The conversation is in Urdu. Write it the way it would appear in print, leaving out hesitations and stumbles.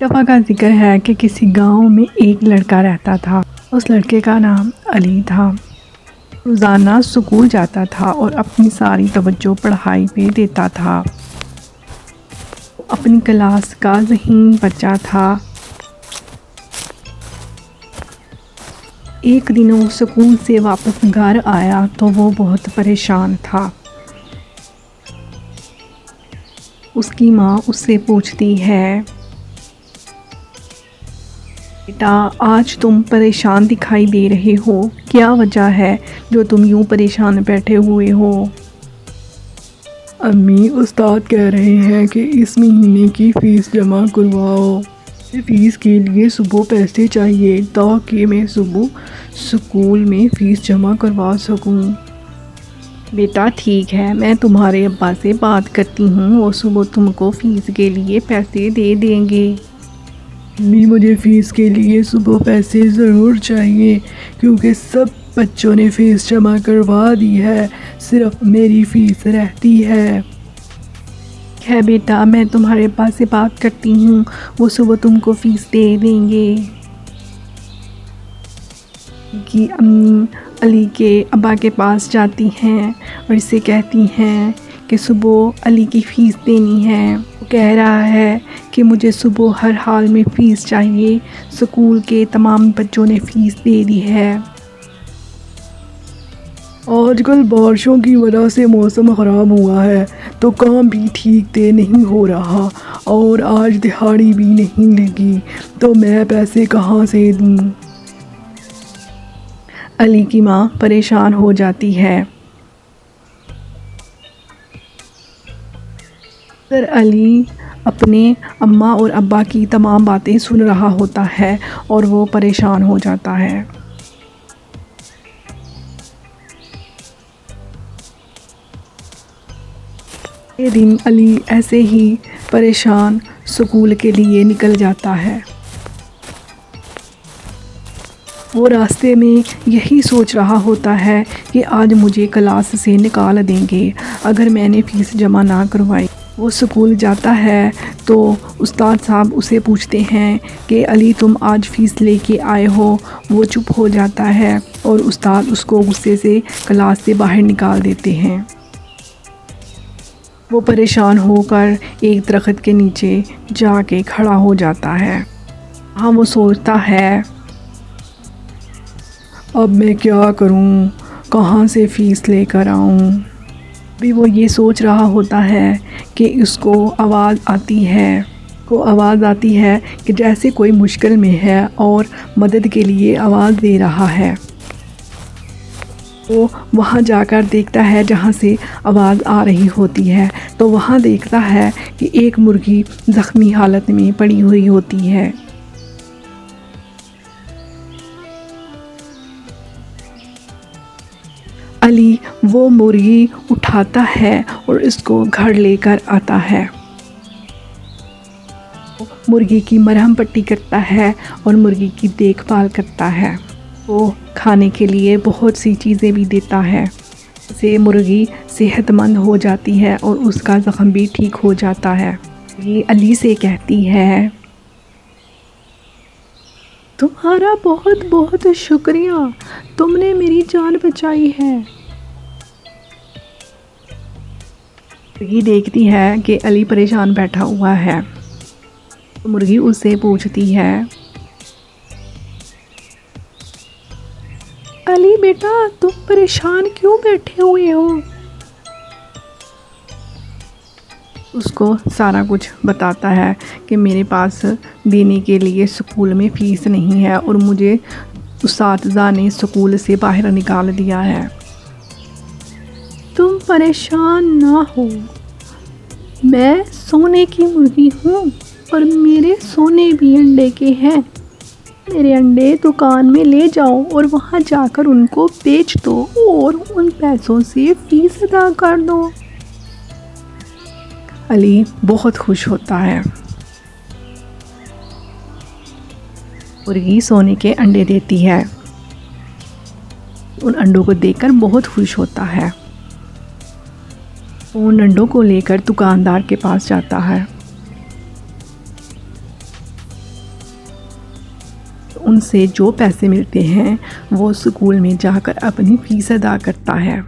دفعہ کا ذکر ہے کہ کسی گاؤں میں ایک لڑکا رہتا تھا۔ اس لڑکے کا نام علی تھا۔ روزانہ اسکول جاتا تھا اور اپنی ساری توجہ پڑھائی پہ دیتا تھا۔ اپنی کلاس کا ذہین بچہ تھا۔ ایک دن وہ اسکول سے واپس گھر آیا تو وہ بہت پریشان تھا۔ اس کی ماں اس سے پوچھتی ہے، بیٹا آج تم پریشان دکھائی دے رہے ہو، کیا وجہ ہے جو تم یوں پریشان بیٹھے ہوئے ہو؟ امی، استاد کہہ رہے ہیں کہ اس مہینے کی فیس جمع کرواؤ۔ فیس کے لیے صبح پیسے چاہیے تاکہ میں صبح اسکول میں فیس جمع کروا سکوں۔ بیٹا ٹھیک ہے، میں تمہارے ابا سے بات کرتی ہوں، وہ صبح تم کو فیس کے لیے پیسے دے دیں گے۔ امی، مجھے فیس کے لیے صبح پیسے ضرور چاہیے کیونکہ سب بچوں نے فیس جمع کروا دی ہے، صرف میری فیس رہتی ہے۔ بیٹا میں تمہارے ابا سے بات کرتی ہوں، وہ صبح تم کو فیس دے دیں گے۔ کہ امی علی کے ابا کے پاس جاتی ہیں اور اسے کہتی ہیں کہ صبح علی کی فیس دینی ہے۔ وہ کہہ رہا ہے کہ مجھے صبح ہر حال میں فیس چاہیے، اسکول کے تمام بچوں نے فیس دے دی ہے۔ آج کل بارشوں کی وجہ سے موسم خراب ہوا ہے تو کام بھی ٹھیک سے نہیں ہو رہا اور آج دہاڑی بھی نہیں لگی، تو میں پیسے کہاں سے دوں؟ علی کی ماں پریشان ہو جاتی ہے۔ علی اپنے اماں اور ابا کی تمام باتیں سن رہا ہوتا ہے اور وہ پریشان ہو جاتا ہے۔ ایک دن علی ایسے ہی پریشان اسکول کے لیے نکل جاتا ہے۔ وہ راستے میں یہی سوچ رہا ہوتا ہے کہ آج مجھے کلاس سے نکال دیں گے اگر میں نے فیس جمع نہ کروائی۔ وہ اسکول جاتا ہے تو استاد صاحب اسے پوچھتے ہیں کہ علی تم آج فیس لے کے آئے ہو؟ وہ چپ ہو جاتا ہے اور استاد اس کو غصے سے کلاس سے باہر نکال دیتے ہیں۔ وہ پریشان ہو کر ایک درخت کے نیچے جا کے کھڑا ہو جاتا ہے۔ ہاں وہ سوچتا ہے، اب میں کیا کروں، کہاں سے فیس لے کر آؤں؟ بھی وہ یہ سوچ رہا ہوتا ہے کہ اس کو آواز آتی ہے کہ جیسے کوئی مشکل میں ہے اور مدد کے لیے آواز دے رہا ہے۔ وہ وہاں جا کر دیکھتا ہے جہاں سے آواز آ رہی ہوتی ہے تو وہاں دیکھتا ہے کہ ایک مرغی زخمی حالت میں پڑی ہوئی ہوتی ہے۔ علی وہ مرغی اٹھاتا ہے اور اس کو گھر لے کر آتا ہے۔ مرغی کی مرہم پٹی کرتا ہے اور مرغی کی دیکھ بھال کرتا ہے۔ وہ کھانے کے لیے بہت سی چیزیں بھی دیتا ہے، اس سے مرغی صحت مند ہو جاتی ہے اور اس کا زخم بھی ٹھیک ہو جاتا ہے۔ یہ علی سے کہتی ہے، تمہارا بہت بہت شکریہ، تم نے میری جان بچائی ہے۔ مرغی دیکھتی ہے کہ علی پریشان بیٹھا ہوا ہے۔ مرغی اس سے پوچھتی ہے، علی بیٹا تم پریشان کیوں بیٹھے ہوئے ہو؟ اس کو سارا کچھ بتاتا ہے کہ میرے پاس دینے کے لیے اسکول میں فیس نہیں ہے اور مجھے اساتذہ نے اسکول سے باہر نکال دیا ہے۔ تم پریشان نہ ہو، میں سونے کی مرغی ہوں اور میرے سونے بھی انڈے کے ہیں۔ میرے انڈے دکان میں لے جاؤ اور وہاں جا کر ان کو بیچ دو اور ان پیسوں سے فیس ادا کر دو۔ علی بہت خوش ہوتا ہے۔ مرغی سونے کے انڈے دیتی ہے۔ ان انڈوں کو دیکھ کر بہت خوش ہوتا ہے۔ ان انڈوں کو لے کر دکاندار کے پاس جاتا ہے۔ ان سے جو پیسے ملتے ہیں وہ اسکول میں جا کر اپنی فیس ادا کرتا ہے۔